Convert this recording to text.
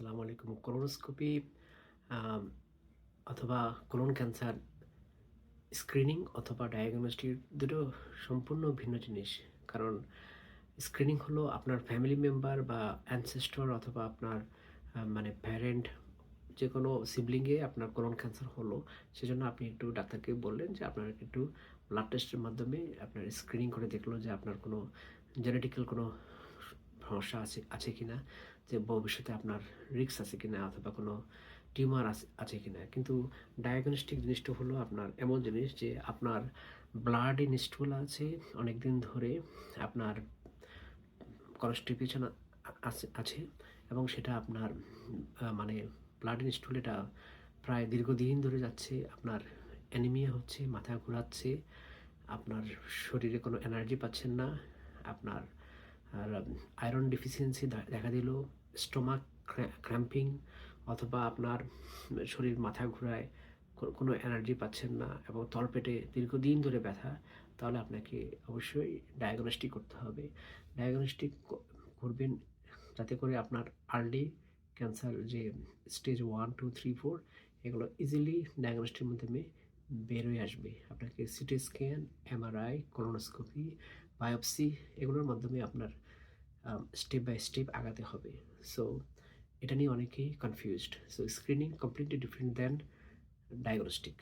আসসালামু আলাইকুম। কোলোনোস্কোপি আম অথবা কোলন ক্যান্সার স্ক্রিনিং অথবা ডায়াগনস্টিক দুটো সম্পূর্ণ ভিন্ন জিনিস। কারণ স্ক্রিনিং হলো আপনার ফ্যামিলি মেম্বার বা অ্যানসেস্টর অথবা আপনার মানে প্যারেন্ট যেকোনো সিবলিংয়ে আপনার কোলন ক্যান্সার হলো, সেজন্য আপনি একটু ডাক্তারকে বললেন যে আপনার একটু ব্লাড টেস্টের মাধ্যমে আপনার স্ক্রিনিং করে দেখলো যে আপনার কোনো জেনেটিক্যাল কোনো সমস্যা আছে কিনা, যে ভবিষ্যতে আপনার রিস্ক আছে কিনা অথবা কোনো টিউমার আছে কিনা। কিন্তু ডায়াগনস্টিক জিনিসটা হলো আপনার এমন জিনিস যে আপনার ব্লাডে নিস্টুল আছে অনেকদিন ধরে, আপনার কনস্টিপেশন আছে এবং সেটা আপনার মানে ব্লাড নিস্টুল এটা প্রায় দীর্ঘদিন ধরে যাচ্ছে। আপনার অ্যানিমিয়া হচ্ছে, মাথা ঘোরাচ্ছে, আপনার শরীরে কোনো এনার্জি পাচ্ছেন না, আপনার আর আয়রন ডেফিসিয়েন্সি দেখা দিল, স্টোমাক ক্র্যাম্পিং অথবা আপনার শরীর মাথা ঘোরায়, কোনো এনার্জি পাচ্ছেন না এবং তলপেটে দীর্ঘদিন ধরে ব্যথা, তাহলে আপনাকে অবশ্যই ডায়াগনস্টিক করতে হবে। ডায়াগনস্টিক করবেন যাতে করে আপনার আর্লি ক্যান্সার যে স্টেজ 1, 2, 3, 4 এগুলো ইজিলি ডায়াগনস্টিকের মাধ্যমে বের হয়ে আসবে। আপনাকে CT scan, MRI, colonoscopy, biopsy এগুলোর মাধ্যমে আপনার স্টেপ বাই স্টেপ আগাতে হবে। সো এটা নিয়ে অনেকেই confused. So screening completely different than diagnostic.